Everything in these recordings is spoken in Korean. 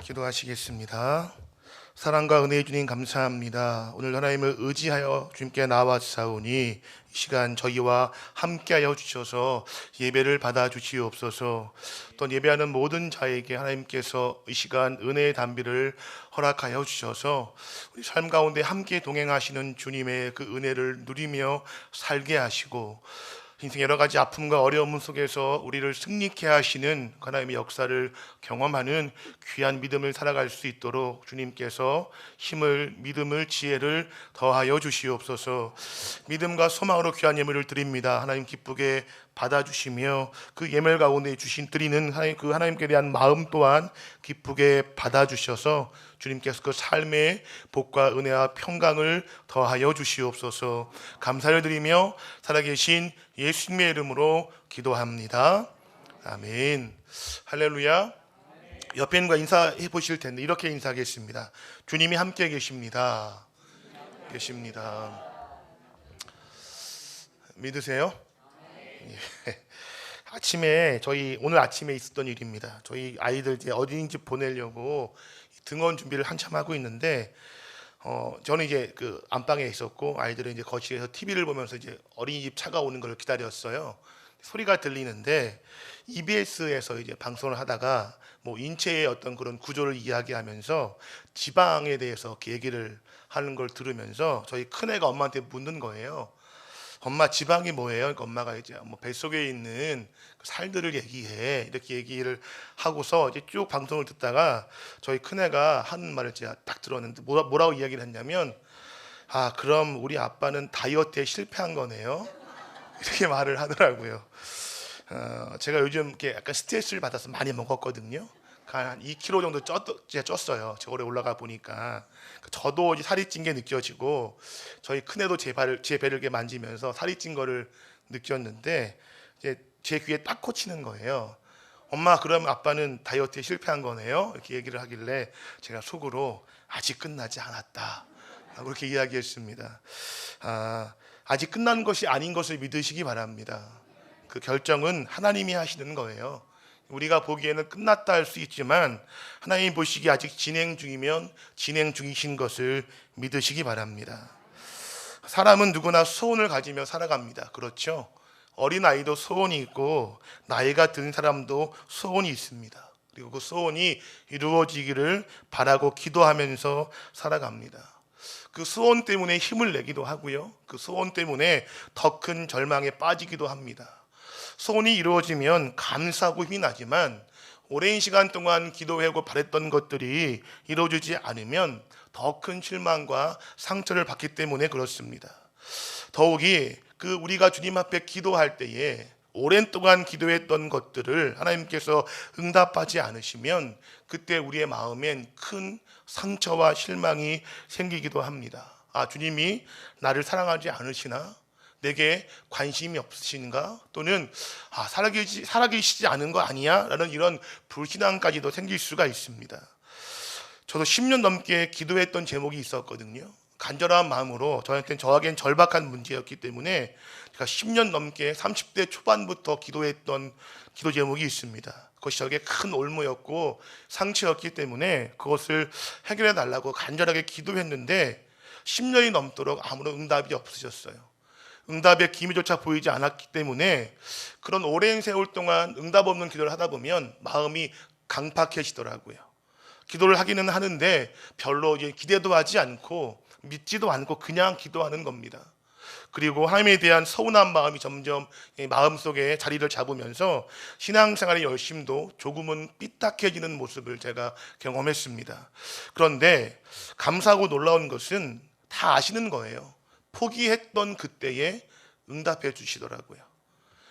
기도하시겠습니다. 사랑과 은혜의 주님 감사합니다. 오늘 하나님을 의지하여 주님께 나왔사오니 이 시간 저희와 함께하여 주셔서 예배를 받아 주시옵소서. 또 예배하는 모든 자에게 하나님께서 이 시간 은혜의 담비를 허락하여 주셔서 우리 삶 가운데 함께 동행하시는 주님의 그 은혜를 누리며 살게 하시고 인생 여러 가지 아픔과 어려움 속에서 우리를 승리케 하시는 하나님의 역사를 경험하는 귀한 믿음을 살아갈 수 있도록 주님께서 힘을, 믿음을, 지혜를 더하여 주시옵소서. 믿음과 소망으로 귀한 예물을 드립니다. 하나님 기쁘게 받아주시며 그 예물 가운데 드리는 하나님께 대한 마음 또한 기쁘게 받아주셔서 주님께서 그 삶의 복과 은혜와 평강을 더하여 주시옵소서. 감사를 드리며 살아계신 예수님의 이름으로 기도합니다. 아멘. 할렐루야. 옆에 있는 거 인사해 보실 텐데 이렇게 인사하겠습니다. 주님이 함께 계십니다. 계십니다. 믿으세요? 예. 오늘 아침에 있었던 일입니다. 저희 아이들 이제 어린이집 보내려고 등원 준비를 한참 하고 있는데, 저는 이제 그 안방에 있었고 아이들은 이제 거실에서 TV를 보면서 이제 어린이집 차가 오는 걸 기다렸어요. 소리가 들리는데 EBS에서 이제 방송을 하다가 뭐 인체의 어떤 그런 구조를 이야기하면서 지방에 대해서 얘기를 하는 걸 들으면서 저희 큰애가 엄마한테 묻는 거예요. 엄마, 지방이 뭐예요? 그러니까 엄마가 이제 뭐 뱃속에 있는 그 살들을 얘기해, 이렇게 얘기를 하고서 이제 쭉 방송을 듣다가 저희 큰애가 하는 말을 제가 딱 들었는데 뭐라고 이야기를 했냐면, 아, 그럼 우리 아빠는 다이어트에 실패한 거네요, 이렇게 말을 하더라고요. 제가 요즘 이렇게 약간 스트레스를 받아서 많이 먹었거든요. 한 2kg 정도 쪘어요. 저번에 올라가 보니까 저도 이제 살이 찐 게 느껴지고, 저희 큰애도 제 배를 이렇게 만지면서 살이 찐 거를 느꼈는데, 이제 제 귀에 딱 꽂히는 거예요. 엄마, 그럼 아빠는 다이어트에 실패한 거네요, 이렇게 얘기를 하길래 제가 속으로 아직 끝나지 않았다 그렇게 이야기했습니다. 아직 끝난 것이 아닌 것을 믿으시기 바랍니다. 그 결정은 하나님이 하시는 거예요. 우리가 보기에는 끝났다 할 수 있지만 하나님 보시기에 아직 진행 중이면 진행 중이신 것을 믿으시기 바랍니다. 사람은 누구나 소원을 가지며 살아갑니다. 그렇죠? 어린아이도 소원이 있고 나이가 든 사람도 소원이 있습니다. 그리고 그 소원이 이루어지기를 바라고 기도하면서 살아갑니다. 그 소원 때문에 힘을 내기도 하고요, 그 소원 때문에 더 큰 절망에 빠지기도 합니다. 소원이 이루어지면 감사하고 힘이 나지만 오랜 시간 동안 기도하고 바랬던 것들이 이루어지지 않으면 더 큰 실망과 상처를 받기 때문에 그렇습니다. 더욱이 우리가 주님 앞에 기도할 때에 오랜 동안 기도했던 것들을 하나님께서 응답하지 않으시면 그때 우리의 마음엔 큰 상처와 실망이 생기기도 합니다. 아, 주님이 나를 사랑하지 않으시나? 내게 관심이 없으신가? 또는 살아계시지 않은 거 아니야? 라는 이런 불신앙까지도 생길 수가 있습니다. 저도 10년 넘게 기도했던 제목이 있었거든요. 간절한 마음으로, 저에겐 절박한 문제였기 때문에 제가 10년 넘게 30대 초반부터 기도했던 기도 제목이 있습니다. 그것이 저에게 큰 올무였고 상처였기 때문에 그것을 해결해 달라고 간절하게 기도했는데 10년이 넘도록 아무런 응답이 없으셨어요. 응답의 기미조차 보이지 않았기 때문에 그런 오랜 세월 동안 응답 없는 기도를 하다 보면 마음이 강팍해지더라고요. 기도를 하기는 하는데 별로 기대도 하지 않고 믿지도 않고 그냥 기도하는 겁니다. 그리고 하나님에 대한 서운한 마음이 점점 마음속에 자리를 잡으면서 신앙생활의 열심도 조금은 삐딱해지는 모습을 제가 경험했습니다. 그런데 감사하고 놀라운 것은 다 아시는 거예요. 포기했던 그때에 응답해 주시더라고요.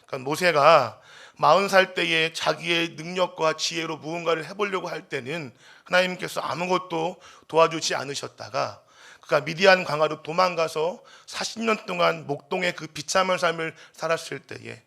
그러니까 모세가 40살 때에 자기의 능력과 지혜로 무언가를 해보려고 할 때는 하나님께서 아무것도 도와주지 않으셨다가 그가 미디안 광야로 도망가서 40년 동안 목동의 그 비참한 삶을 살았을 때에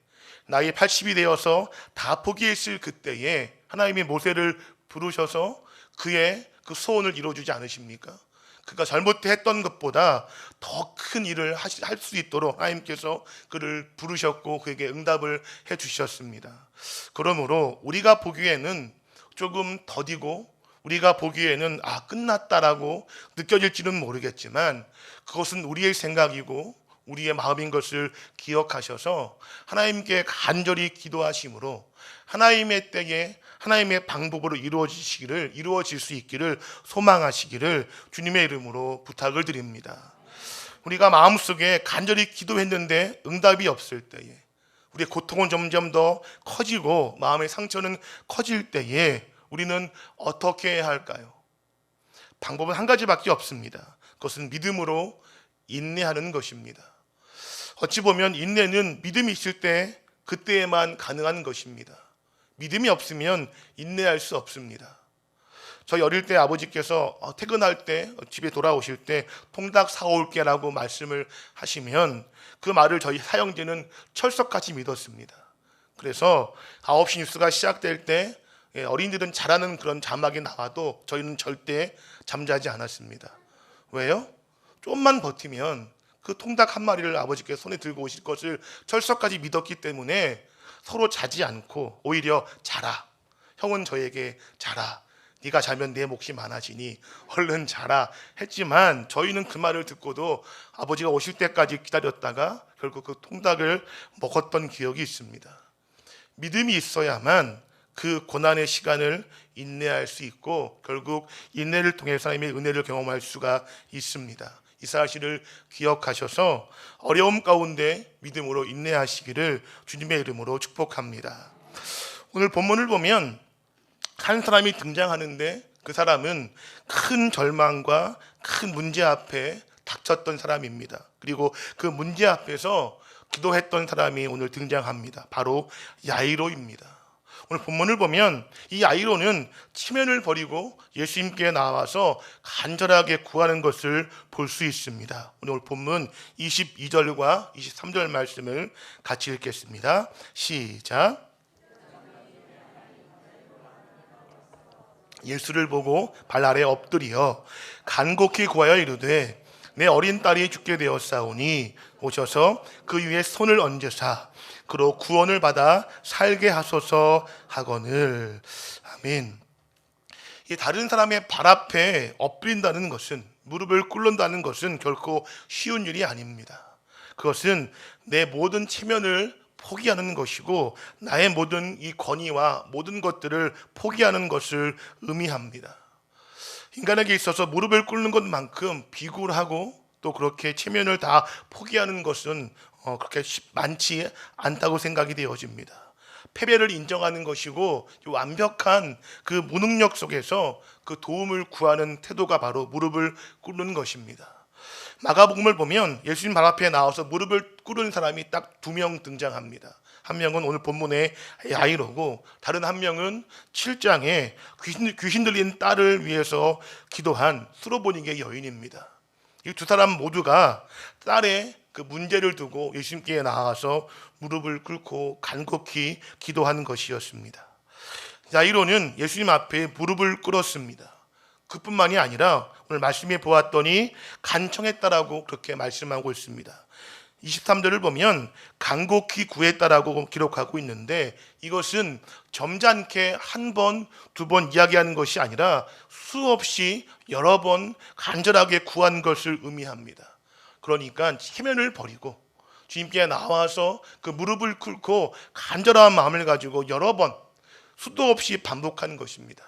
나이 80이 되어서 다 포기했을 그때에 하나님이 모세를 부르셔서 그의 그 소원을 이루어주지 않으십니까? 그가 잘못했던 것보다 더 큰 일을 할 수 있도록 하나님께서 그를 부르셨고 그에게 응답을 해 주셨습니다. 그러므로 우리가 보기에는 조금 더디고 우리가 보기에는 끝났다라고 느껴질지는 모르겠지만 그것은 우리의 생각이고 우리의 마음인 것을 기억하셔서 하나님께 간절히 기도하심으로 하나님의 때에 하나님의 방법으로 이루어질 수 있기를 소망하시기를 주님의 이름으로 부탁을 드립니다. 우리가 마음속에 간절히 기도했는데 응답이 없을 때에, 우리의 고통은 점점 더 커지고 마음의 상처는 커질 때에 우리는 어떻게 해야 할까요? 방법은 한 가지밖에 없습니다. 그것은 믿음으로 인내하는 것입니다. 어찌 보면 인내는 믿음이 있을 때 그때에만 가능한 것입니다. 믿음이 없으면 인내할 수 없습니다. 저희 어릴 때 아버지께서 퇴근할 때 집에 돌아오실 때 통닭 사올게 라고 말씀을 하시면 그 말을 저희 사형제는 철석같이 믿었습니다. 그래서 9시 뉴스가 시작될 때 어린이들은 잘하는 그런 자막이 나와도 저희는 절대 잠자지 않았습니다. 왜요? 좀만 버티면 그 통닭 한 마리를 아버지께서 손에 들고 오실 것을 철석까지 믿었기 때문에 서로 자지 않고 오히려 자라, 형은 저에게 자라, 네가 자면 내 몫이 많아지니 얼른 자라 했지만 저희는 그 말을 듣고도 아버지가 오실 때까지 기다렸다가 결국 그 통닭을 먹었던 기억이 있습니다. 믿음이 있어야만 그 고난의 시간을 인내할 수 있고 결국 인내를 통해서 하나님의 은혜를 경험할 수가 있습니다. 이 사실을 기억하셔서 어려움 가운데 믿음으로 인내하시기를 주님의 이름으로 축복합니다. 오늘 본문을 보면 한 사람이 등장하는데 그 사람은 큰 절망과 큰 문제 앞에 닥쳤던 사람입니다. 그리고 그 문제 앞에서 기도했던 사람이 오늘 등장합니다. 바로 야이로입니다. 오늘 본문을 보면 이 야이로는 체면을 버리고 예수님께 나와서 간절하게 구하는 것을 볼 수 있습니다. 오늘 본문 22절과 23절 말씀을 같이 읽겠습니다. 시작. 예수를 보고 발 아래 엎드려 간곡히 구하여 이르되 내 어린 딸이 죽게 되었사오니 오셔서 그 위에 손을 얹으사 그로 구원을 받아 살게 하소서 하거늘. 아멘. 이 다른 사람의 발 앞에 엎드린다는 것은, 무릎을 꿇는다는 것은 결코 쉬운 일이 아닙니다. 그것은 내 모든 체면을 포기하는 것이고 나의 모든 이 권위와 모든 것들을 포기하는 것을 의미합니다. 인간에게 있어서 무릎을 꿇는 것만큼 비굴하고 또 그렇게 체면을 다 포기하는 것은 그렇게 많지 않다고 생각이 되어집니다. 패배를 인정하는 것이고 완벽한 그 무능력 속에서 그 도움을 구하는 태도가 바로 무릎을 꿇는 것입니다. 마가복음을 보면 예수님 발 앞에 나와서 무릎을 꿇은 사람이 딱 2명 등장합니다. 한 명은 오늘 본문의 야이로고 다른 한 명은 7장에 귀신 들린 딸을 위해서 기도한 수로보니게 여인입니다. 이 두 사람 모두가 딸의 그 문제를 두고 예수님께 나아가서 무릎을 꿇고 간곡히 기도하는 것이었습니다. 야이로는 예수님 앞에 무릎을 꿇었습니다. 그뿐만이 아니라 오늘 말씀에 보았더니 간청했다라고 그렇게 말씀하고 있습니다. 23절을 보면 간곡히 구했다라고 기록하고 있는데 이것은 점잖게 한 번, 2번 이야기하는 것이 아니라 수없이 여러 번 간절하게 구한 것을 의미합니다. 그러니까 체면을 버리고 주님께 나와서 그 무릎을 꿇고 간절한 마음을 가지고 여러 번 수도 없이 반복하는 것입니다.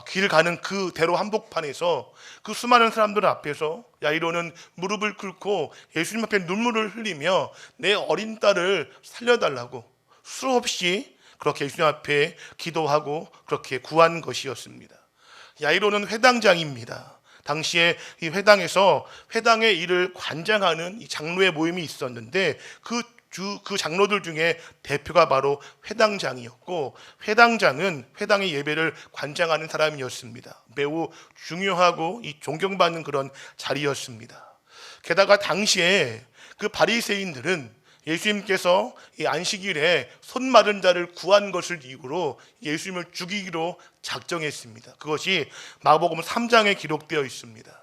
길 가는 그 대로 한복판에서 그 수많은 사람들 앞에서 야이로는 무릎을 꿇고 예수님 앞에 눈물을 흘리며 내 어린 딸을 살려달라고 수없이 그렇게 예수님 앞에 기도하고 그렇게 구한 것이었습니다. 야이로는 회당장입니다. 당시에 이 회당에서 회당의 일을 관장하는 이 장로의 모임이 있었는데 그 장로들 중에 대표가 바로 회당장이었고 회당장은 회당의 예배를 관장하는 사람이었습니다. 매우 중요하고 이 존경받는 그런 자리였습니다. 게다가 당시에 그 바리새인들은 예수님께서 이 안식일에 손 마른 자를 구한 것을 이유로 예수님을 죽이기로 작정했습니다. 그것이 마가복음 3장에 기록되어 있습니다.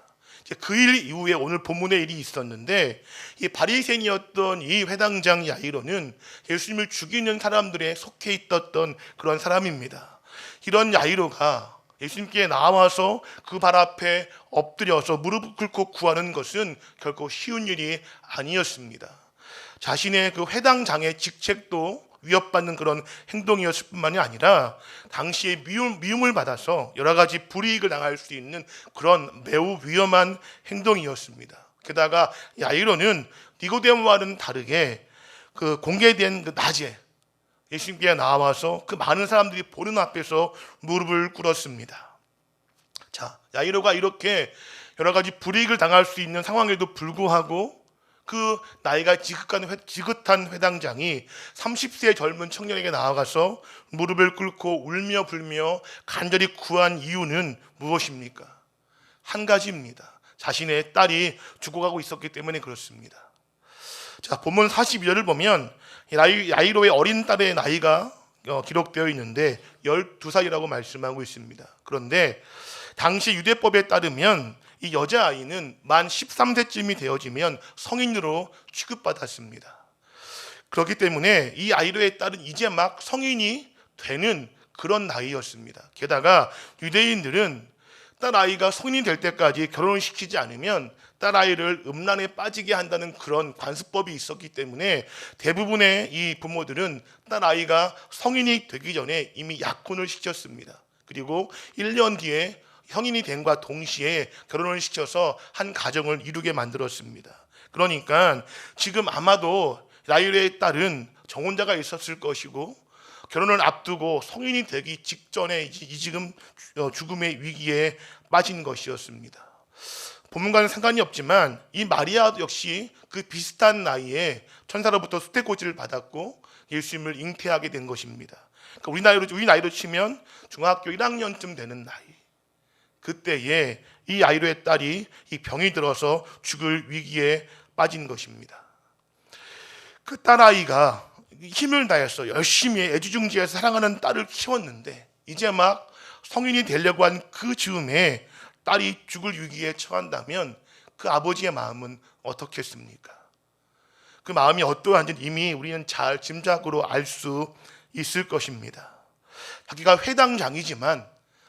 그 일 이후에 오늘 본문의 일이 있었는데 이 바리새인이었던 이 회당장 야이로는 예수님을 죽이는 사람들에 속해 있었던 그런 사람입니다. 이런 야이로가 예수님께 나와서 그 발 앞에 엎드려서 무릎 꿇고 구하는 것은 결코 쉬운 일이 아니었습니다. 자신의 그 회당장의 직책도 위협받는 그런 행동이었을 뿐만이 아니라 당시에 미움을 받아서 여러 가지 불이익을 당할 수 있는 그런 매우 위험한 행동이었습니다. 게다가 야이로는 니고데모와는 다르게 그 공개된 그 낮에 예수님께 나와서 그 많은 사람들이 보는 앞에서 무릎을 꿇었습니다. 자, 야이로가 이렇게 여러 가지 불이익을 당할 수 있는 상황에도 불구하고 그 나이가 지긋한 회당장이 30세의 젊은 청년에게 나아가서 무릎을 꿇고 울며 불며 간절히 구한 이유는 무엇입니까? 한 가지입니다. 자신의 딸이 죽어가고 있었기 때문에 그렇습니다. 자, 본문 42절을 보면 야이로의 어린 딸의 나이가 기록되어 있는데 12살이라고 말씀하고 있습니다. 그런데 당시 유대법에 따르면 이 여자아이는 만 13세쯤이 되어지면 성인으로 취급받았습니다. 그렇기 때문에 이 아이로의 딸은 이제 막 성인이 되는 그런 나이였습니다. 게다가 유대인들은 딸 아이가 성인이 될 때까지 결혼을 시키지 않으면 딸 아이를 음란에 빠지게 한다는 그런 관습법이 있었기 때문에 대부분의 이 부모들은 딸 아이가 성인이 되기 전에 이미 약혼을 시켰습니다. 그리고 1년 뒤에 성인이 됨과 동시에 결혼을 시켜서 한 가정을 이루게 만들었습니다. 그러니까 지금 아마도 야이로의 딸은 정혼자가 있었을 것이고 결혼을 앞두고 성인이 되기 직전에 지금 죽음의 위기에 빠진 것이었습니다. 본문과는 상관이 없지만 이 마리아 역시 그 비슷한 나이에 천사로부터 수태고지를 받았고 예수님을 잉태하게 된 것입니다. 그러니까 우리 나이로 치면 중학교 1학년쯤 되는 나이. 그때에 이 야이로의 딸이 이 병이 들어서 죽을 위기에 빠진 것입니다. 그 딸아이가 힘을 다해서 열심히 애지중지해서 사랑하는 딸을 키웠는데 이제 막 성인이 되려고 한 그 즈음에 딸이 죽을 위기에 처한다면 그 아버지의 마음은 어떻겠습니까? 그 마음이 어떠한지 이미 우리는 잘 짐작으로 알 수 있을 것입니다. 자기가 회당장이지만,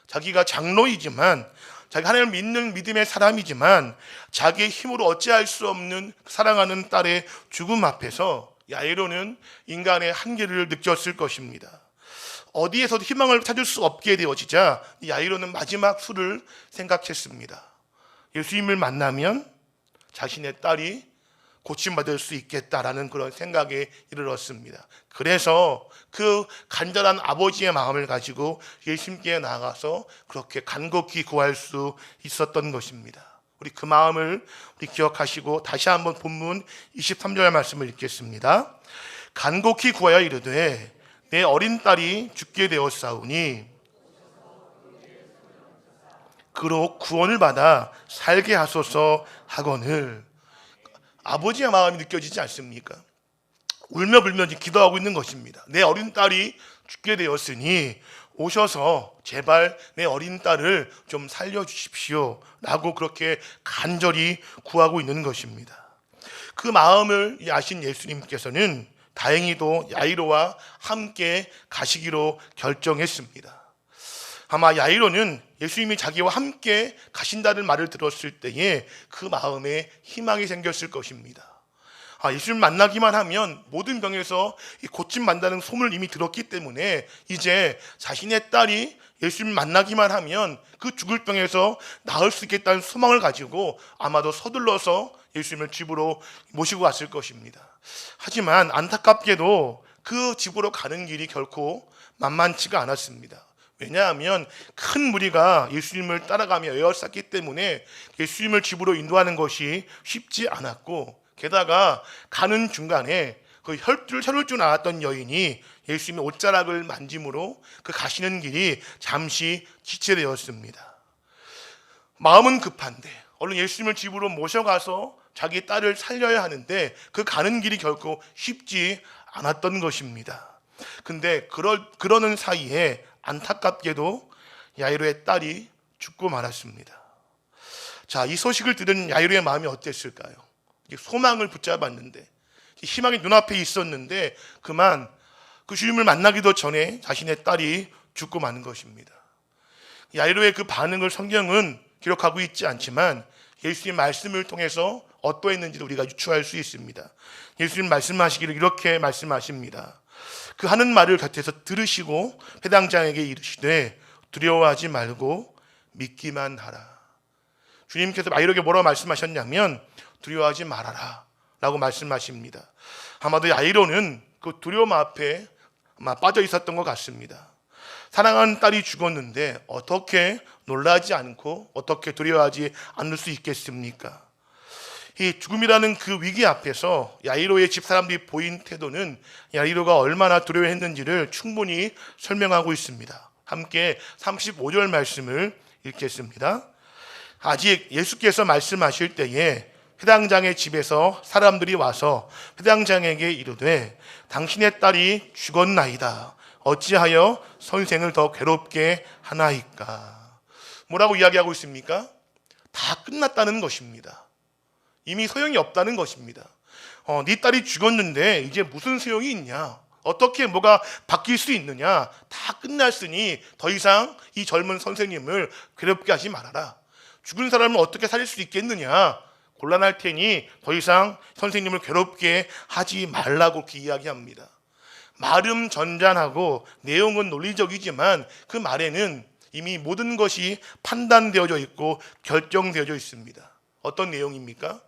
자기가 장로이지만, 자기 하나님을 믿는 믿음의 사람이지만 자기의 힘으로 어찌할 수 없는 사랑하는 딸의 죽음 앞에서 야이로는 인간의 한계를 느꼈을 것입니다. 어디에서도 희망을 찾을 수 없게 되어지자 야이로는 마지막 수를 생각했습니다. 예수님을 만나면 자신의 딸이 고침받을 수 있겠다라는 그런 생각에 이르렀습니다. 그래서 그 간절한 아버지의 마음을 가지고 예수님께 나아가서 그렇게 간곡히 구할 수 있었던 것입니다. 우리 그 마음을 우리 기억하시고 다시 한번 본문 23절 말씀을 읽겠습니다. 간곡히 구하여 이르되 내 어린 딸이 죽게 되었사오니 그로 구원을 받아 살게 하소서 하거늘. 아버지의 마음이 느껴지지 않습니까? 울며 불며 기도하고 있는 것입니다. 내 어린 딸이 죽게 되었으니 오셔서 제발 내 어린 딸을 좀 살려주십시오 라고 그렇게 간절히 구하고 있는 것입니다. 그 마음을 아신 예수님께서는 다행히도 야이로와 함께 가시기로 결정했습니다. 아마 야이로는 예수님이 자기와 함께 가신다는 말을 들었을 때에 그 마음에 희망이 생겼을 것입니다. 예수님 만나기만 하면 모든 병에서 고침받는다는 소문을 이미 들었기 때문에 이제 자신의 딸이 예수님 만나기만 하면 그 죽을 병에서 나을 수 있겠다는 소망을 가지고 아마도 서둘러서 예수님을 집으로 모시고 갔을 것입니다. 하지만 안타깝게도 그 집으로 가는 길이 결코 만만치가 않았습니다. 왜냐하면 큰 무리가 예수님을 따라가며 에워쌌기 때문에 예수님을 집으로 인도하는 것이 쉽지 않았고, 게다가 가는 중간에 그 혈을 줄 알았던 여인이 예수님의 옷자락을 만짐으로 그 가시는 길이 잠시 지체되었습니다. 마음은 급한데 얼른 예수님을 집으로 모셔가서 자기 딸을 살려야 하는데 그 가는 길이 결코 쉽지 않았던 것입니다. 근데 그러는 사이에 안타깝게도 야이로의 딸이 죽고 말았습니다. 자, 이 소식을 들은 야이로의 마음이 어땠을까요? 소망을 붙잡았는데, 희망이 눈앞에 있었는데 그만 그 주님을 만나기도 전에 자신의 딸이 죽고 마는 것입니다. 야이로의 그 반응을 성경은 기록하고 있지 않지만 예수님 말씀을 통해서 어떠했는지를 우리가 유추할 수 있습니다. 예수님 말씀하시기를 이렇게 말씀하십니다. 그 하는 말을 곁에서 들으시고 회당장에게 이르시되 두려워하지 말고 믿기만 하라. 주님께서 야이로에게 뭐라고 말씀하셨냐면 두려워하지 말아라 라고 말씀하십니다. 아마도 야이로는 그 두려움 앞에 아마 빠져 있었던 것 같습니다. 사랑하는 딸이 죽었는데 어떻게 놀라지 않고 어떻게 두려워하지 않을 수 있겠습니까? 이 죽음이라는 그 위기 앞에서 야이로의 집사람들이 보인 태도는 야이로가 얼마나 두려워했는지를 충분히 설명하고 있습니다. 함께 35절 말씀을 읽겠습니다. 아직 예수께서 말씀하실 때에 회당장의 집에서 사람들이 와서 회당장에게 이르되 당신의 딸이 죽었나이다. 어찌하여 선생을 더 괴롭게 하나이까? 뭐라고 이야기하고 있습니까? 다 끝났다는 것입니다. 이미 소용이 없다는 것입니다. 네 딸이 죽었는데 이제 무슨 소용이 있냐? 어떻게 뭐가 바뀔 수 있느냐? 다 끝났으니 더 이상 이 젊은 선생님을 괴롭게 하지 말아라. 죽은 사람을 어떻게 살릴 수 있겠느냐? 곤란할 테니 더 이상 선생님을 괴롭게 하지 말라고 그렇게 이야기합니다. 말은 전잔하고 내용은 논리적이지만 그 말에는 이미 모든 것이 판단되어져 있고 결정되어져 있습니다. 어떤 내용입니까?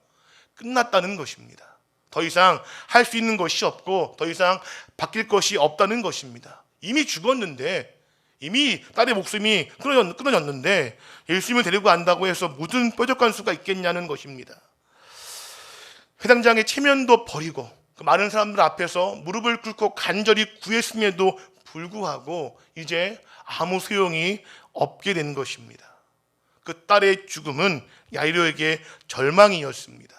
끝났다는 것입니다. 더 이상 할 수 있는 것이 없고 더 이상 바뀔 것이 없다는 것입니다. 이미 죽었는데, 이미 딸의 목숨이 끊어졌는데 예수님을 데리고 간다고 해서 무슨 뾰족한 수가 있겠냐는 것입니다. 회당장의 체면도 버리고 그 많은 사람들 앞에서 무릎을 꿇고 간절히 구했음에도 불구하고 이제 아무 소용이 없게 된 것입니다. 그 딸의 죽음은 야이로에게 절망이었습니다.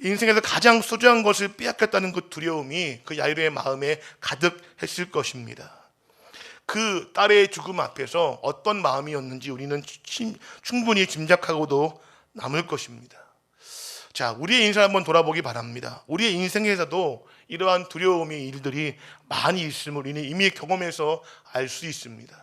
인생에서 가장 소중한 것을 빼앗겼다는 그 두려움이 그 야이로의 마음에 가득했을 것입니다. 그 딸의 죽음 앞에서 어떤 마음이었는지 우리는 충분히 짐작하고도 남을 것입니다. 자, 우리의 인생을 한번 돌아보기 바랍니다. 우리의 인생에서도 이러한 두려움의 일들이 많이 있음을 우리는 이미 경험해서 알 수 있습니다.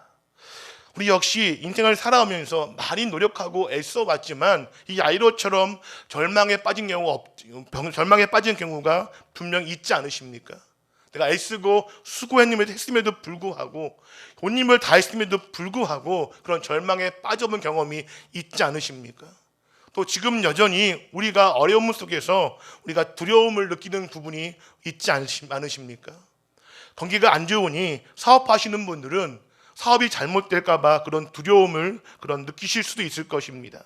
우리 역시 인생을 살아오면서 많이 노력하고 애써봤지만 이 야이로처럼 절망에 빠진 경우가 분명 있지 않으십니까? 내가 애쓰고 수고했음에도 불구하고 온 힘을 다했음에도 불구하고 그런 절망에 빠져본 경험이 있지 않으십니까? 또 지금 여전히 우리가 어려움 속에서 우리가 두려움을 느끼는 부분이 있지 않으십니까? 경기가 안 좋으니 사업하시는 분들은 사업이 잘못될까 봐 그런 두려움을 느끼실 수도 있을 것입니다.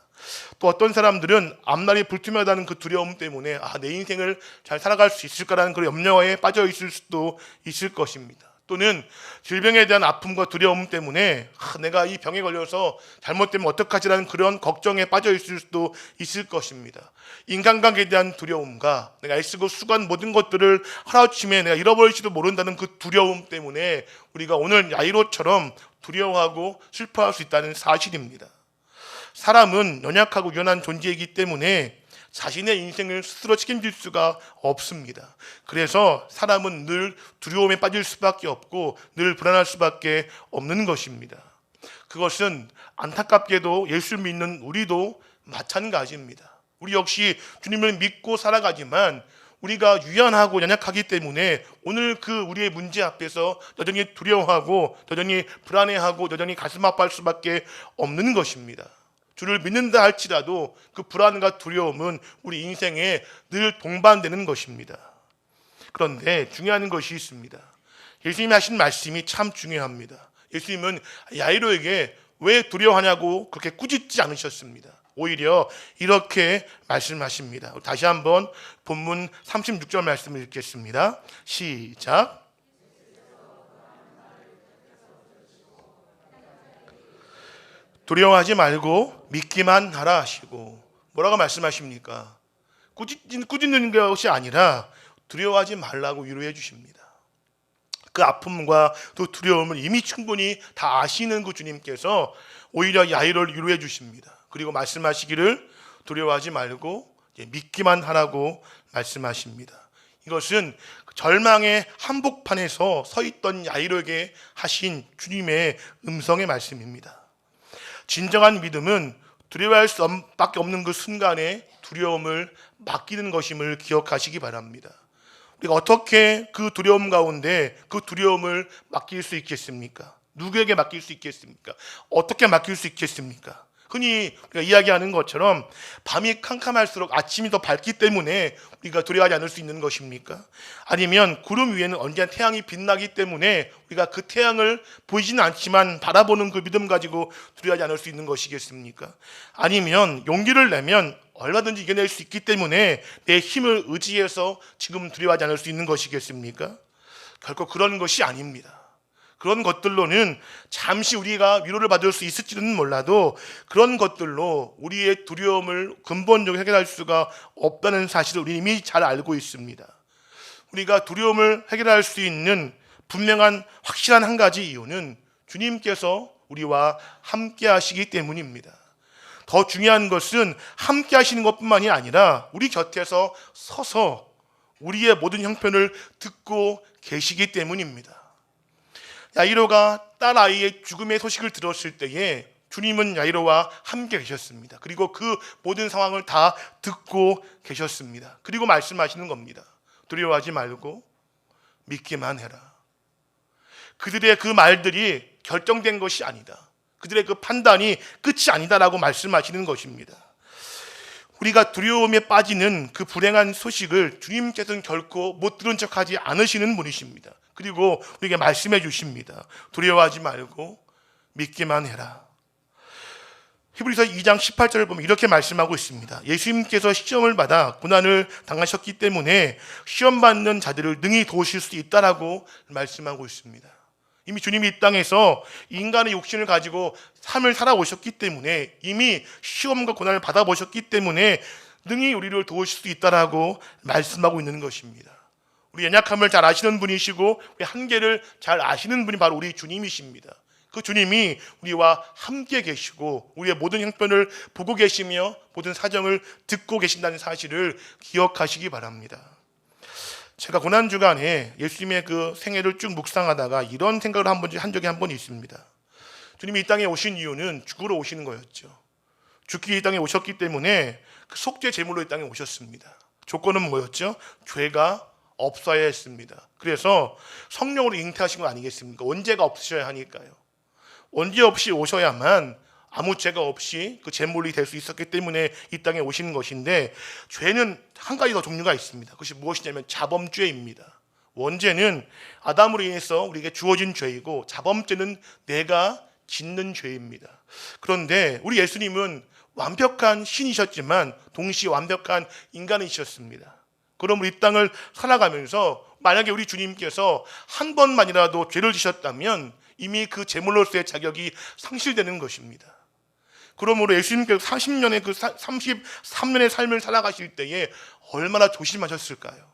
또 어떤 사람들은 앞날이 불투명하다는 그 두려움 때문에 내 인생을 잘 살아갈 수 있을까라는 그런 염려에 빠져 있을 수도 있을 것입니다. 또는 질병에 대한 아픔과 두려움 때문에 내가 이 병에 걸려서 잘못되면 어떡하지라는 그런 걱정에 빠져 있을 수도 있을 것입니다. 인간관계에 대한 두려움과 내가 애쓰고 수고한 모든 것들을 하루아침에 내가 잃어버릴지도 모른다는 그 두려움 때문에 우리가 오늘 야이로처럼 두려워하고 슬퍼할 수 있다는 사실입니다. 사람은 연약하고 유연한 존재이기 때문에 자신의 인생을 스스로 책임질 수가 없습니다. 그래서 사람은 늘 두려움에 빠질 수밖에 없고 늘 불안할 수밖에 없는 것입니다. 그것은 안타깝게도 예수를 믿는 우리도 마찬가지입니다. 우리 역시 주님을 믿고 살아가지만 우리가 유연하고 연약하기 때문에 오늘 그 우리의 문제 앞에서 여전히 두려워하고 여전히 불안해하고 여전히 가슴 아파할 수밖에 없는 것입니다. 주를 믿는다 할지라도 그 불안과 두려움은 우리 인생에 늘 동반되는 것입니다. 그런데 중요한 것이 있습니다. 예수님이 하신 말씀이 참 중요합니다. 예수님은 야이로에게 왜 두려워하냐고 그렇게 꾸짖지 않으셨습니다. 오히려 이렇게 말씀하십니다. 다시 한번 본문 36절 말씀을 읽겠습니다. 시작. 두려워하지 말고 믿기만 하라 하시고, 뭐라고 말씀하십니까? 꾸짖는 것이 아니라 두려워하지 말라고 위로해 주십니다. 그 아픔과 또 두려움을 이미 충분히 다 아시는 그 주님께서 오히려 야이로를 위로해 주십니다. 그리고 말씀하시기를 두려워하지 말고 믿기만 하라고 말씀하십니다. 이것은 절망의 한복판에서 서 있던 야이로에게 하신 주님의 음성의 말씀입니다. 진정한 믿음은 두려워할 수밖에 없는 그 순간에 두려움을 맡기는 것임을 기억하시기 바랍니다. 우리가 어떻게 그 두려움 가운데 그 두려움을 맡길 수 있겠습니까? 누구에게 맡길 수 있겠습니까? 어떻게 맡길 수 있겠습니까? 흔히 우리가 이야기하는 것처럼 밤이 캄캄할수록 아침이 더 밝기 때문에 우리가 두려워하지 않을 수 있는 것입니까? 아니면 구름 위에는 언제나 태양이 빛나기 때문에 우리가 그 태양을 보이지는 않지만 바라보는 그 믿음 가지고 두려워하지 않을 수 있는 것이겠습니까? 아니면 용기를 내면 얼마든지 이겨낼 수 있기 때문에 내 힘을 의지해서 지금 두려워하지 않을 수 있는 것이겠습니까? 결코 그런 것이 아닙니다. 그런 것들로는 잠시 우리가 위로를 받을 수 있을지는 몰라도 그런 것들로 우리의 두려움을 근본적으로 해결할 수가 없다는 사실을 우리 이미 잘 알고 있습니다. 우리가 두려움을 해결할 수 있는 분명한 확실한 한 가지 이유는 주님께서 우리와 함께 하시기 때문입니다. 더 중요한 것은 함께 하시는 것뿐만이 아니라 우리 곁에서 서서 우리의 모든 형편을 듣고 계시기 때문입니다. 야이로가 딸 아이의 죽음의 소식을 들었을 때에 주님은 야이로와 함께 계셨습니다. 그리고 그 모든 상황을 다 듣고 계셨습니다. 그리고 말씀하시는 겁니다. 두려워하지 말고 믿기만 해라. 그들의 그 말들이 결정된 것이 아니다. 그들의 그 판단이 끝이 아니다라고 말씀하시는 것입니다. 우리가 두려움에 빠지는 그 불행한 소식을 주님께서는 결코 못 들은 척하지 않으시는 분이십니다. 그리고 우리에게 말씀해 주십니다. 두려워하지 말고 믿기만 해라. 히브리서 2장 18절을 보면 이렇게 말씀하고 있습니다. 예수님께서 시험을 받아 고난을 당하셨기 때문에 시험 받는 자들을 능히 도우실 수 있다라고 말씀하고 있습니다. 이미 주님이 이 땅에서 인간의 육신을 가지고 삶을 살아오셨기 때문에 이미 시험과 고난을 받아보셨기 때문에 능히 우리를 도우실 수 있다라고 말씀하고 있는 것입니다. 우리 연약함을 잘 아시는 분이시고 우리 한계를 잘 아시는 분이 바로 우리 주님이십니다. 그 주님이 우리와 함께 계시고 우리의 모든 형편을 보고 계시며 모든 사정을 듣고 계신다는 사실을 기억하시기 바랍니다. 제가 고난주간에 예수님의 그 생애를 쭉 묵상하다가 이런 생각을 한 적이 한 번 있습니다. 주님이 이 땅에 오신 이유는 죽으러 오시는 거였죠. 죽기 이 땅에 오셨기 때문에 그 속죄 제물로 이 땅에 오셨습니다. 조건은 뭐였죠? 죄가 없어야 했습니다. 그래서 성령으로 잉태하신 거 아니겠습니까? 원죄가 없으셔야 하니까요. 원죄 없이 오셔야만 아무 죄가 없이 그 제물이 될 수 있었기 때문에 이 땅에 오시는 것인데 죄는 한 가지 더 종류가 있습니다. 그것이 무엇이냐면 자범죄입니다. 원죄는 아담으로 인해서 우리에게 주어진 죄이고 자범죄는 내가 짓는 죄입니다. 그런데 우리 예수님은 완벽한 신이셨지만 동시에 완벽한 인간이셨습니다. 그럼 우리 이 땅을 살아가면서 만약에 우리 주님께서 한 번만이라도 죄를 지셨다면 이미 그 제물로서의 자격이 상실되는 것입니다. 그러므로 예수님께서 30년의 그 33년의 삶을 살아가실 때에 얼마나 조심하셨을까요?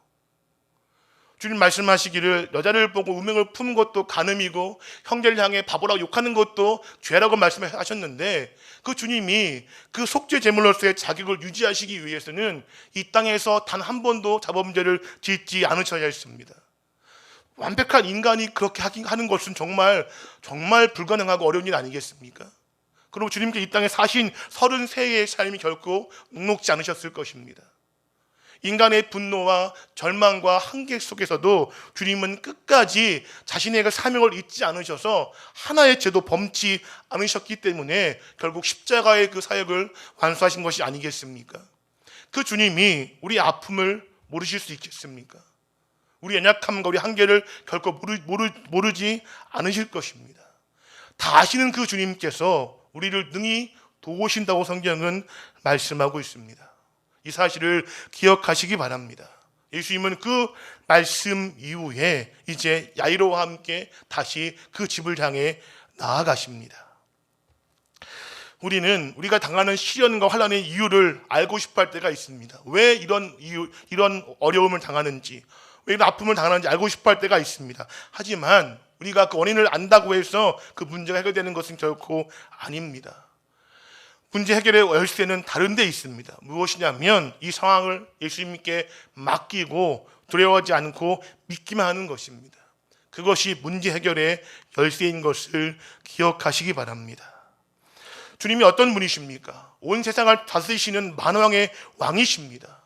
주님 말씀하시기를 여자를 보고 우명을 푸는 것도 간음이고 형제를 향해 바보라고 욕하는 것도 죄라고 말씀하셨는데 그 주님이 그 속죄 제물로서의 자격을 유지하시기 위해서는 이 땅에서 단 한 번도 자범죄를 짓지 않으셔야 했습니다. 완벽한 인간이 그렇게 하는 것은 정말 불가능하고 어려운 일 아니겠습니까? 그리고 주님께 이 땅에 사신 33해의 삶이 결코 녹록지 않으셨을 것입니다. 인간의 분노와 절망과 한계 속에서도 주님은 끝까지 자신의 그 사명을 잊지 않으셔서 하나의 죄도 범치 않으셨기 때문에 결국 십자가의 그 사역을 완수하신 것이 아니겠습니까? 그 주님이 우리 아픔을 모르실 수 있겠습니까? 우리 연약함과 우리 한계를 결코 모르지 않으실 것입니다. 다 아시는 그 주님께서 우리를 능히 도우신다고 성경은 말씀하고 있습니다. 이 사실을 기억하시기 바랍니다. 예수님은 그 말씀 이후에 이제 야이로와 함께 다시 그 집을 향해 나아가십니다. 우리는 우리가 당하는 시련과 환난의 이유를 알고 싶어 할 때가 있습니다. 왜 이런 어려움을 당하는지, 왜 이런 아픔을 당하는지 알고 싶어 할 때가 있습니다. 하지만 우리가 그 원인을 안다고 해서 그 문제가 해결되는 것은 결코 아닙니다. 문제 해결의 열쇠는 다른 데 있습니다. 무엇이냐면 이 상황을 예수님께 맡기고 두려워하지 않고 믿기만 하는 것입니다. 그것이 문제 해결의 열쇠인 것을 기억하시기 바랍니다. 주님이 어떤 분이십니까? 온 세상을 다스리시는 만왕의 왕이십니다.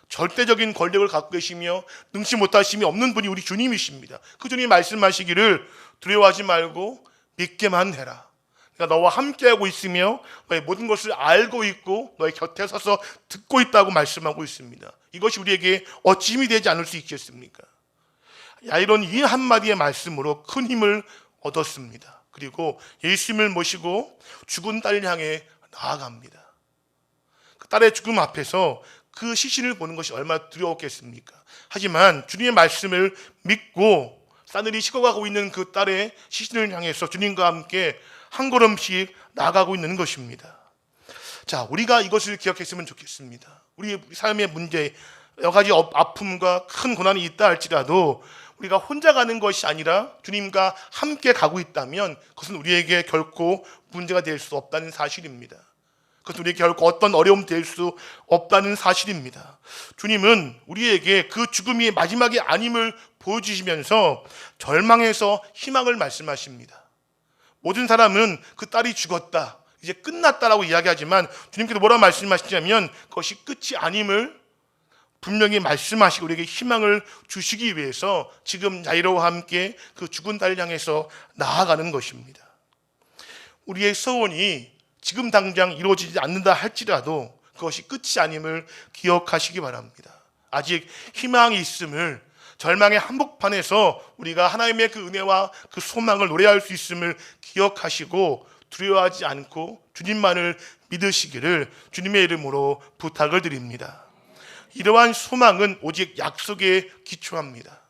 절대적인 권력을 갖고 계시며 능치 못하심이 없는 분이 우리 주님이십니다. 그 주님이 말씀하시기를 두려워하지 말고 믿게만 해라. 그러니까 너와 함께하고 있으며 너의 모든 것을 알고 있고 너의 곁에 서서 듣고 있다고 말씀하고 있습니다. 이것이 우리에게 어찌 힘이 되지 않을 수 있겠습니까? 야이로는 이 한마디의 말씀으로 큰 힘을 얻었습니다. 그리고 예수님을 모시고 죽은 딸을 향해 나아갑니다. 그 딸의 죽음 앞에서 그 시신을 보는 것이 얼마나 두려웠겠습니까? 하지만 주님의 말씀을 믿고 싸늘히 식어가고 있는 그 딸의 시신을 향해서 주님과 함께 한 걸음씩 나아가고 있는 것입니다. 자, 우리가 이것을 기억했으면 좋겠습니다. 우리 삶의 문제, 여러 가지 아픔과 큰 고난이 있다 할지라도 우리가 혼자 가는 것이 아니라 주님과 함께 가고 있다면 그것은 우리에게 결코 문제가 될 수 없다는 사실입니다. 그것은 우리에게 결코 어떤 어려움이 될 수 없다는 사실입니다. 주님은 우리에게 그 죽음이 마지막이 아님을 보여주시면서 절망에서 희망을 말씀하십니다. 모든 사람은 그 딸이 죽었다, 이제 끝났다라고 이야기하지만 주님께서 뭐라고 말씀하시냐면 그것이 끝이 아님을 분명히 말씀하시고 우리에게 희망을 주시기 위해서 지금 야이로와 함께 그 죽은 딸을 향해서 나아가는 것입니다. 우리의 소원이 지금 당장 이루어지지 않는다 할지라도 그것이 끝이 아님을 기억하시기 바랍니다. 아직 희망이 있음을, 절망의 한복판에서 우리가 하나님의 그 은혜와 그 소망을 노래할 수 있음을 기억하시고 두려워하지 않고 주님만을 믿으시기를 주님의 이름으로 부탁을 드립니다. 이러한 소망은 오직 약속에 기초합니다.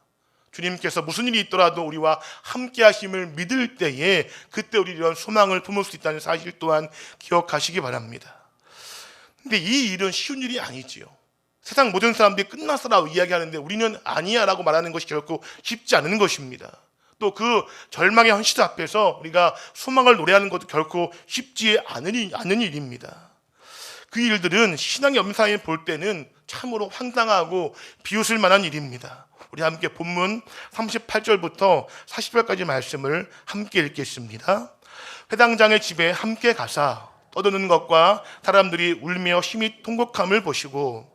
주님께서 무슨 일이 있더라도 우리와 함께 하심을 믿을 때에 그때 우리 이런 소망을 품을 수 있다는 사실 또한 기억하시기 바랍니다. 근데 이 일은 쉬운 일이 아니지요. 세상 모든 사람들이 끝났어라고 이야기하는데 우리는 아니야 라고 말하는 것이 결코 쉽지 않은 것입니다. 또 그 절망의 현실 앞에서 우리가 소망을 노래하는 것도 결코 쉽지 않은 일입니다. 그 일들은 신앙의 엄상에 볼 때는 참으로 황당하고 비웃을 만한 일입니다. 우리 함께 본문 38절부터 40절까지 말씀을 함께 읽겠습니다. 회당장의 집에 함께 가사 떠드는 것과 사람들이 울며 심히 통곡함을 보시고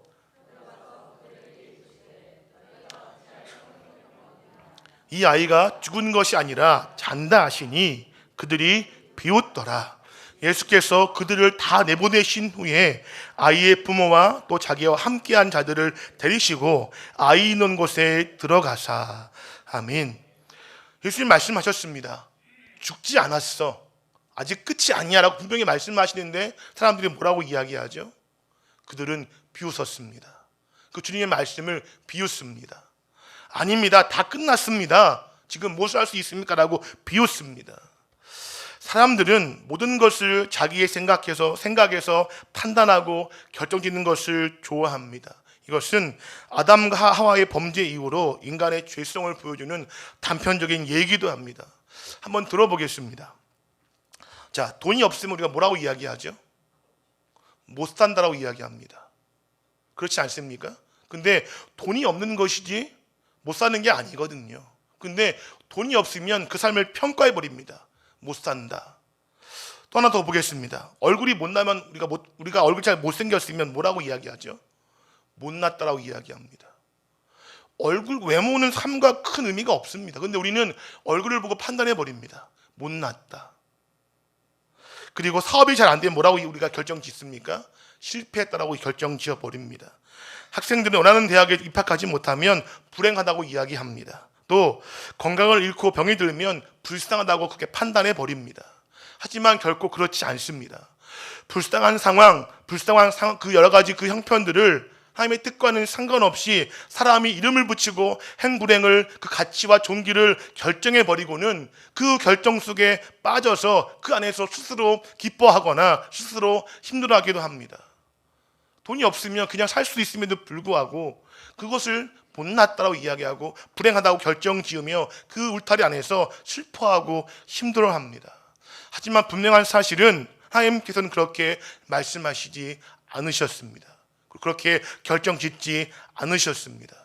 이 아이가 죽은 것이 아니라 잔다 하시니 그들이 비웃더라. 예수께서 그들을 다 내보내신 후에 아이의 부모와 또 자기와 함께한 자들을 데리시고 아이 있는 곳에 들어가사. 아멘. 예수님 말씀하셨습니다. 죽지 않았어, 아직 끝이 아니야 라고 분명히 말씀하시는데 사람들이 뭐라고 이야기하죠? 그들은 비웃었습니다. 그 주님의 말씀을 비웃습니다. 아닙니다, 다 끝났습니다, 지금 무엇을 할 수 있습니까? 라고 비웃습니다. 사람들은 모든 것을 자기의 생각에서 판단하고 결정짓는 것을 좋아합니다. 이것은 아담과 하와의 범죄 이후로 인간의 죄성을 보여주는 단편적인 얘기도 합니다. 한번 들어보겠습니다. 자, 돈이 없으면 우리가 뭐라고 이야기하죠? 못 산다라고 이야기합니다. 그렇지 않습니까? 근데 돈이 없는 것이지 못 사는 게 아니거든요. 근데 돈이 없으면 그 삶을 평가해 버립니다. 못 산다. 또 하나 더 보겠습니다. 얼굴이 못나면 우리가 얼굴 잘 못생겼으면 뭐라고 이야기하죠? 못났다라고 이야기합니다. 얼굴 외모는 삶과 큰 의미가 없습니다. 근데 우리는 얼굴을 보고 판단해 버립니다. 못났다. 그리고 사업이 잘 안 되면 뭐라고 우리가 결정 짓습니까? 실패했다라고 결정 지어 버립니다. 학생들이 원하는 대학에 입학하지 못하면 불행하다고 이야기합니다. 또 건강을 잃고 병이 들면 불쌍하다고 그렇게 판단해 버립니다. 하지만 결코 그렇지 않습니다. 불쌍한 상황, 그 여러 가지 그 형편들을 하나님의 뜻과는 상관없이 사람이 이름을 붙이고 행불행을 그 가치와 존귀를 결정해 버리고는 그 결정 속에 빠져서 그 안에서 스스로 기뻐하거나 스스로 힘들어하기도 합니다. 돈이 없으면 그냥 살 수 있음에도 불구하고 그것을 못났다고 이야기하고 불행하다고 결정 지으며 그 울타리 안에서 슬퍼하고 힘들어합니다. 하지만 분명한 사실은 하나님께서는 그렇게 말씀하시지 않으셨습니다. 그렇게 결정 짓지 않으셨습니다.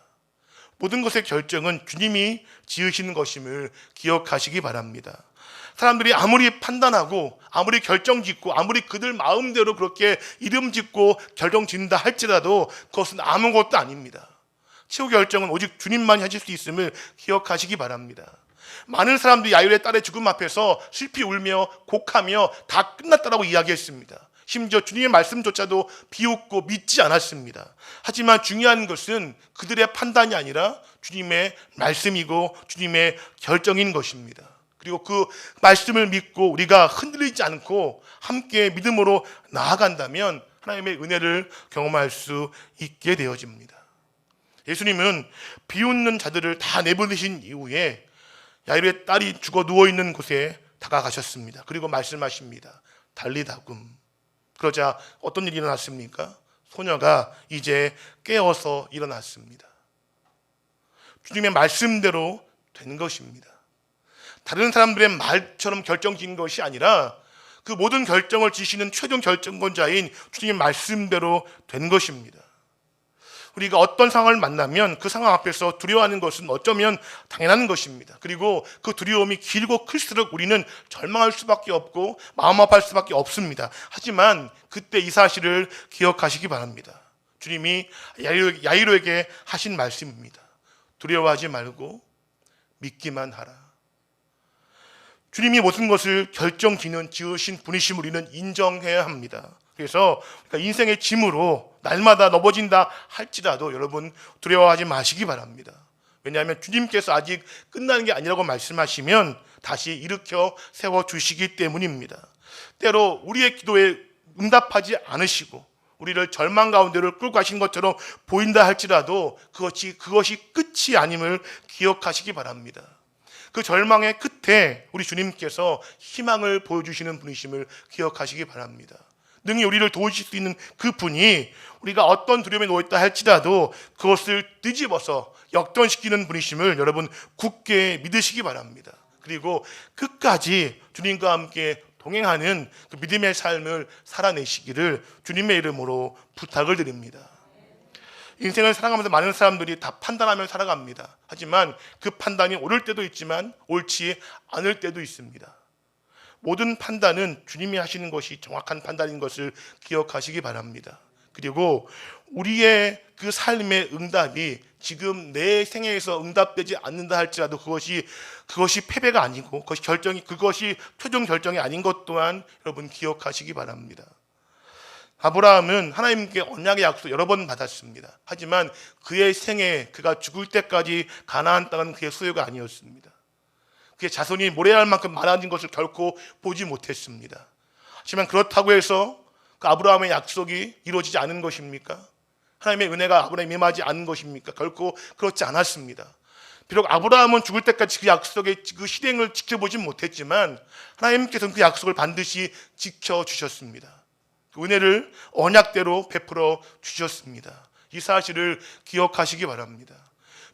모든 것의 결정은 주님이 지으시는 것임을 기억하시기 바랍니다. 사람들이 아무리 판단하고 아무리 결정짓고 아무리 그들 마음대로 그렇게 이름 짓고 결정 짓는다 할지라도 그것은 아무것도 아닙니다. 최후 결정은 오직 주님만이 하실 수 있음을 기억하시기 바랍니다. 많은 사람들이 야일의 딸의 죽음 앞에서 슬피 울며 곡하며 다 끝났다라고 이야기했습니다. 심지어 주님의 말씀조차도 비웃고 믿지 않았습니다. 하지만 중요한 것은 그들의 판단이 아니라 주님의 말씀이고 주님의 결정인 것입니다. 그리고 그 말씀을 믿고 우리가 흔들리지 않고 함께 믿음으로 나아간다면 하나님의 은혜를 경험할 수 있게 되어집니다. 예수님은 비웃는 자들을 다 내보내신 이후에 야이로의 딸이 죽어 누워있는 곳에 다가가셨습니다. 그리고 말씀하십니다. 달리다굼. 그러자 어떤 일이 일어났습니까? 소녀가 이제 깨어서 일어났습니다. 주님의 말씀대로 된 것입니다. 다른 사람들의 말처럼 결정진 것이 아니라 그 모든 결정을 지시는 최종 결정권자인 주님의 말씀대로 된 것입니다. 우리가 어떤 상황을 만나면 그 상황 앞에서 두려워하는 것은 어쩌면 당연한 것입니다. 그리고 그 두려움이 길고 클수록 우리는 절망할 수밖에 없고 마음 아파할 수밖에 없습니다. 하지만 그때 이 사실을 기억하시기 바랍니다. 주님이 야이로에게 하신 말씀입니다. 두려워하지 말고 믿기만 하라. 주님이 모든 것을 지으신 분이심을 우리는 인정해야 합니다. 그래서 인생의 짐으로 날마다 넘어진다 할지라도 여러분 두려워하지 마시기 바랍니다. 왜냐하면 주님께서 아직 끝나는 게 아니라고 말씀하시면 다시 일으켜 세워주시기 때문입니다. 때로 우리의 기도에 응답하지 않으시고 우리를 절망 가운데로 끌고 가신 것처럼 보인다 할지라도 그것이 끝이 아님을 기억하시기 바랍니다. 그 절망의 끝에 우리 주님께서 희망을 보여주시는 분이심을 기억하시기 바랍니다. 능히 우리를 도우실 수 있는 그 분이 우리가 어떤 두려움에 놓여있다 할지라도 그것을 뒤집어서 역전시키는 분이심을 여러분 굳게 믿으시기 바랍니다. 그리고 끝까지 주님과 함께 동행하는 그 믿음의 삶을 살아내시기를 주님의 이름으로 부탁을 드립니다. 인생을 살아가면서 많은 사람들이 다 판단하며 살아갑니다. 하지만 그 판단이 옳을 때도 있지만 옳지 않을 때도 있습니다. 모든 판단은 주님이 하시는 것이 정확한 판단인 것을 기억하시기 바랍니다. 그리고 우리의 그 삶의 응답이 지금 내 생애에서 응답되지 않는다 할지라도 그것이 패배가 아니고 그것이 최종 결정이 아닌 것 또한 여러분 기억하시기 바랍니다. 아브라함은 하나님께 언약의 약속 여러 번 받았습니다. 하지만 그의 생애 그가 죽을 때까지 가나안 땅은 그의 소유가 아니었습니다. 그의 자손이 모래알 만큼 많아진 것을 결코 보지 못했습니다. 하지만 그렇다고 해서 그 아브라함의 약속이 이루어지지 않은 것입니까? 하나님의 은혜가 아브라함에 임하지 않은 것입니까? 결코 그렇지 않았습니다. 비록 아브라함은 죽을 때까지 그 약속의 그 실행을 지켜보지 못했지만 하나님께서는 그 약속을 반드시 지켜주셨습니다. 그 은혜를 언약대로 베풀어 주셨습니다. 이 사실을 기억하시기 바랍니다.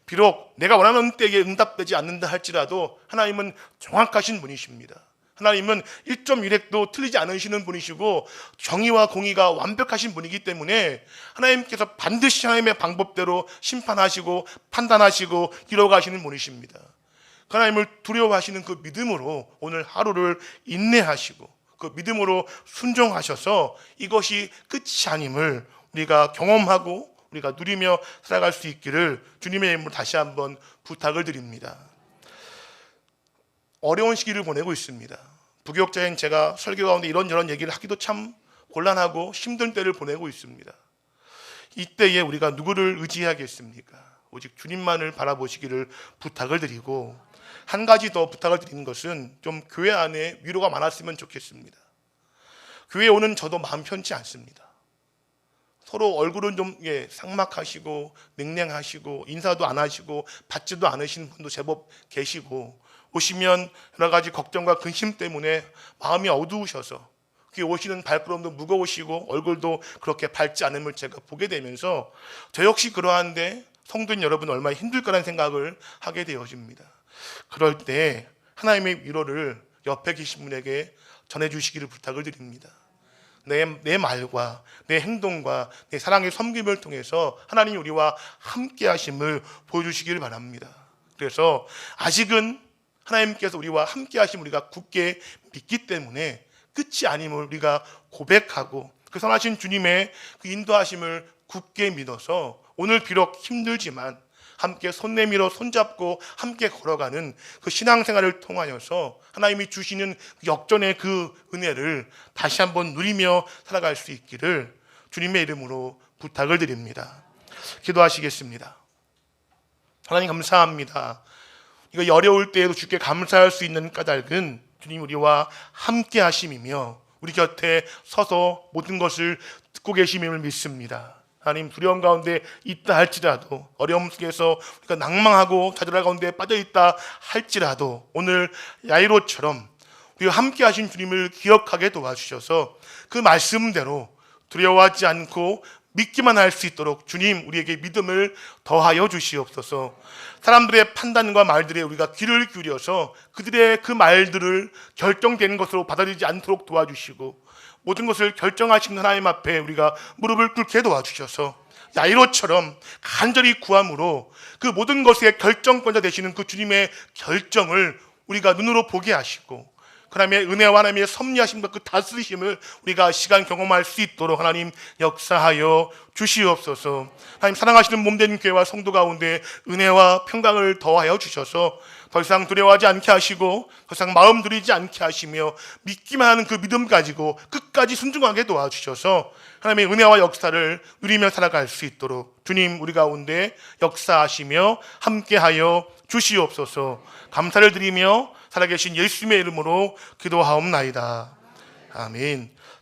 비록 내가 원하는 때에 응답되지 않는다 할지라도 하나님은 정확하신 분이십니다. 하나님은 1.1획도 틀리지 않으시는 분이시고 정의와 공의가 완벽하신 분이기 때문에 하나님께서 반드시 하나님의 방법대로 심판하시고 판단하시고 이뤄가시는 분이십니다. 하나님을 두려워하시는 그 믿음으로 오늘 하루를 인내하시고 그 믿음으로 순종하셔서 이것이 끝이 아님을 우리가 경험하고 우리가 누리며 살아갈 수 있기를 주님의 이름으로 다시 한번 부탁을 드립니다. 어려운 시기를 보내고 있습니다. 부교육자인 제가 설교 가운데 이런저런 얘기를 하기도 참 곤란하고 힘든 때를 보내고 있습니다. 이때에 우리가 누구를 의지해야겠습니까? 오직 주님만을 바라보시기를 부탁을 드리고 한 가지 더 부탁을 드리는 것은 좀 교회 안에 위로가 많았으면 좋겠습니다. 교회에 오는 저도 마음 편치 않습니다. 서로 얼굴은 좀 삭막하시고 냉랭하시고 인사도 안 하시고 받지도 않으시는 분도 제법 계시고 오시면 여러 가지 걱정과 근심 때문에 마음이 어두우셔서 그 오시는 발걸음도 무거우시고 얼굴도 그렇게 밝지 않음을 제가 보게 되면서 저 역시 그러한데 성도인 여러분 얼마나 힘들까라는 생각을 하게 되어집니다. 그럴 때 하나님의 위로를 옆에 계신 분에게 전해주시기를 부탁을 드립니다. 내 말과 내 행동과 내 사랑의 섬김을 통해서 하나님이 우리와 함께 하심을 보여주시기를 바랍니다. 그래서 아직은 하나님께서 우리와 함께 하심 우리가 굳게 믿기 때문에 끝이 아님을 우리가 고백하고 그 선하신 주님의 그 인도하심을 굳게 믿어서 오늘 비록 힘들지만 함께 손 내밀어 손잡고 함께 걸어가는 그 신앙생활을 통하여서 하나님이 주시는 역전의 그 은혜를 다시 한번 누리며 살아갈 수 있기를 주님의 이름으로 부탁을 드립니다. 기도하시겠습니다. 하나님 감사합니다. 이거 어려울 때에도 주께 감사할 수 있는 까닭은 주님 우리와 함께 하심이며 우리 곁에 서서 모든 것을 듣고 계심임을 믿습니다. 하나님 두려움 가운데 있다 할지라도 어려움 속에서 우리가 낭망하고 좌절할 가운데 빠져있다 할지라도 오늘 야이로처럼 우리와 함께 하신 주님을 기억하게 도와주셔서 그 말씀대로 두려워하지 않고 믿기만 할 수 있도록 주님 우리에게 믿음을 더하여 주시옵소서. 사람들의 판단과 말들에 우리가 귀를 기울여서 그들의 그 말들을 결정되는 것으로 받아들이지 않도록 도와주시고 모든 것을 결정하신 하나님 앞에 우리가 무릎을 꿇게 도와주셔서 야이로처럼 간절히 구함으로 그 모든 것의 결정권자 되시는 그 주님의 결정을 우리가 눈으로 보게 하시고 하나님의 은혜와 하나님의 섭리하심과 그 다스리심을 우리가 시간 경험할 수 있도록 하나님 역사하여 주시옵소서. 하나님 사랑하시는 몸된 교회와 성도 가운데 은혜와 평강을 더하여 주셔서 더 이상 두려워하지 않게 하시고 더 이상 마음 들이지 않게 하시며 믿기만 하는 그 믿음 가지고 끝까지 순종하게 도와주셔서 하나님의 은혜와 역사를 누리며 살아갈 수 있도록 주님 우리 가운데 역사하시며 함께하여 주시옵소서. 감사를 드리며 살아계신 예수님의 이름으로 기도하옵나이다. 아멘.